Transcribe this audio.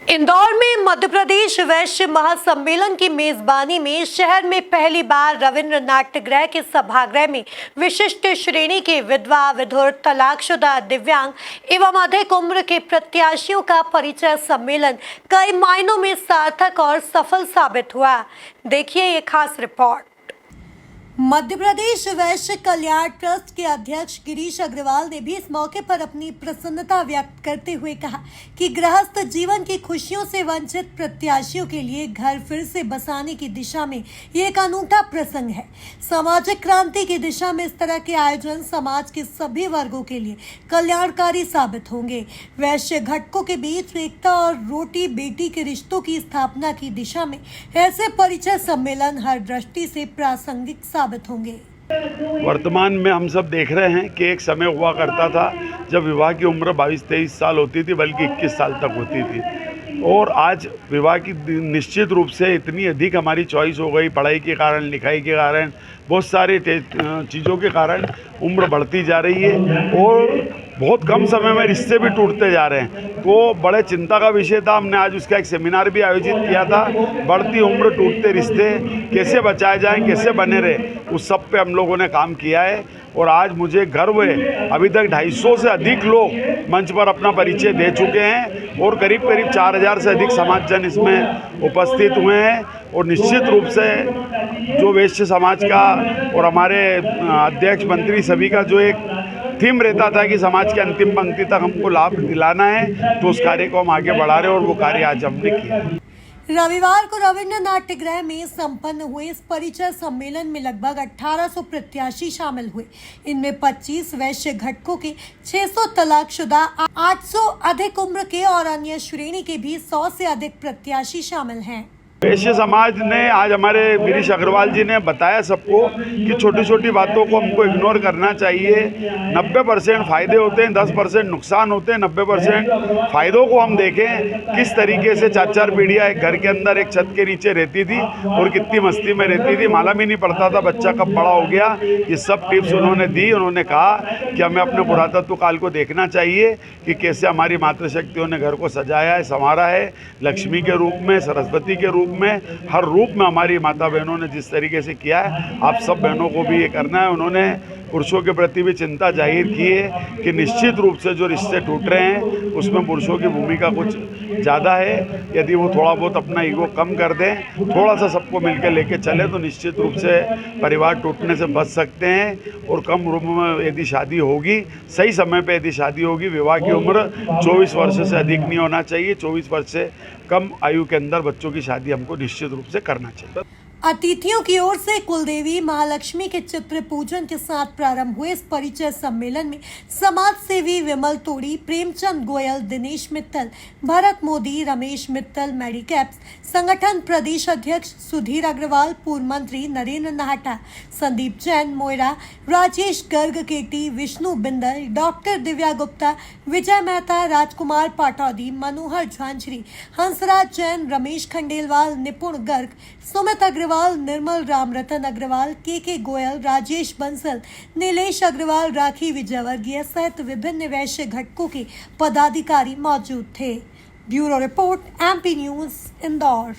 इंदौर में मध्य प्रदेश वैश्य महासम्मेलन की मेजबानी में शहर में पहली बार रविंद्र नाट्यगृह के सभागृह में विशिष्ट श्रेणी के विधवा, विधुर, तलाकशुदा, दिव्यांग एवं अधिक उम्र के प्रत्याशियों का परिचय सम्मेलन कई मायनों में सार्थक और सफल साबित हुआ। देखिए ये खास रिपोर्ट। मध्य प्रदेश वैश्य कल्याण ट्रस्ट के अध्यक्ष गिरीश अग्रवाल ने भी इस मौके पर अपनी प्रसन्नता व्यक्त करते हुए कहा कि गृहस्थ जीवन की खुशियों से वंचित प्रत्याशियों के लिए घर फिर से बसाने की दिशा में ये एक अनूठा प्रसंग है। सामाजिक क्रांति की दिशा में इस तरह के आयोजन समाज के सभी वर्गों के लिए कल्याणकारी साबित होंगे। वैश्य घटकों के बीच एकता और रोटी बेटी के रिश्तों की स्थापना की दिशा में ऐसे परिचय सम्मेलन हर दृष्टि से प्रासंगिक साबित होंगे। वर्तमान में हम सब देख रहे हैं कि एक समय हुआ करता था जब विवाह की उम्र 22-23 साल होती थी, बल्कि 21 साल तक होती थी। और आज विवाह की निश्चित रूप से इतनी अधिक हमारी चॉइस हो गई, पढ़ाई के कारण, लिखाई के कारण, बहुत सारी चीज़ों के कारण उम्र बढ़ती जा रही है और बहुत कम समय में रिश्ते भी टूटते जा रहे हैं। तो बड़े चिंता का विषय था। हमने आज उसका एक सेमिनार भी आयोजित किया था। बढ़ती उम्र, टूटते रिश्ते कैसे बचाए जाएं, कैसे बने रहे, उस सब पे हम लोगों ने काम किया है। और आज मुझे गर्व है, अभी तक 250 से अधिक लोग मंच पर अपना परिचय दे चुके हैं और करीब 4000 से अधिक समाजजन इसमें उपस्थित हुए हैं। और निश्चित रूप से जो वैश्य समाज का और हमारे अध्यक्ष, मंत्री सभी का जो एक थीम रहता था कि समाज के अंतिम पंक्ति तक हमको लाभ दिलाना है, तो उस कार्य को हम आगे बढ़ा रहे हैं और वो कार्य आज हमने किया। रविवार को रविंद्र नाट्यगृह में संपन्न हुए इस परिचय सम्मेलन में लगभग 1800 प्रत्याशी शामिल हुए। इनमें 25 वैश्य घटकों के, 600 तलाकशुदा, 800 अधिक उम्र के और अन्य श्रेणी के भी 100 से अधिक प्रत्याशी शामिल हैं। वैश्य समाज ने आज हमारे गिरीश अग्रवाल जी ने बताया सबको कि छोटी छोटी बातों को हमको इग्नोर करना चाहिए। 90% फ़ायदे होते हैं, 10% नुकसान होते हैं। 90% फ़ायदों को हम देखें, किस तरीके से 4-4 पीढ़ियाँ एक घर के अंदर एक छत के नीचे रहती थी और कितनी मस्ती में रहती थी, मालूम ही नहीं पड़ता था बच्चा कब बड़ा हो गया। ये सब टिप्स उन्होंने दी। उन्होंने कहा कि हमें अपने पुरातत्व काल को देखना चाहिए कि कैसे हमारी मातृशक्तियों ने घर को सजाया है, संवारा है। लक्ष्मी के रूप में, सरस्वती के रूप में, हर रूप में हमारी माता बहनों ने जिस तरीके से किया है, आप सब बहनों को भी ये करना है। उन्होंने पुरुषों के प्रति भी चिंता जाहिर की है कि निश्चित रूप से जो रिश्ते टूट रहे हैं उसमें पुरुषों की भूमिका कुछ ज़्यादा है। यदि वो थोड़ा बहुत अपना ईगो कम कर दें, थोड़ा सा सबको मिलकर लेके चले, तो निश्चित रूप से परिवार टूटने से बच सकते हैं। और कम उम्र में यदि शादी होगी, सही समय पे यदि शादी होगी, विवाह की उम्र 24 वर्ष से अधिक नहीं होना चाहिए। 24 वर्ष से कम आयु के अंदर बच्चों की शादी हमको निश्चित रूप से करना चाहिए। अतिथियों की ओर से कुलदेवी महालक्ष्मी के चित्र पूजन के साथ प्रारंभ हुए इस परिचय सम्मेलन में समाज सेवी विमल तोड़ी, प्रेमचंद गोयल, दिनेश मित्तल, भरत मोदी, रमेश मित्तल, मेडिकैप्स संगठन प्रदेश अध्यक्ष सुधीर अग्रवाल, पूर्व मंत्री नरेंद्र नाहटा, संदीप जैन मोयरा, राजेश गर्ग केटी, विष्णु बिंदल, डॉक्टर दिव्या गुप्ता, विजय मेहता, राजकुमार पाटौदी, मनोहर झांझरी, हंसराज जैन, रमेश खंडेलवाल, निपुण गर्ग, सुमित अग्रवाल, निर्मल राम, रतन अग्रवाल, के गोयल, राजेश बंसल, नीलेश अग्रवाल, राखी विजयवर्गीय सहित विभिन्न वैश्य घटकों के पदाधिकारी मौजूद थे। Bureau report, MP news, Indore.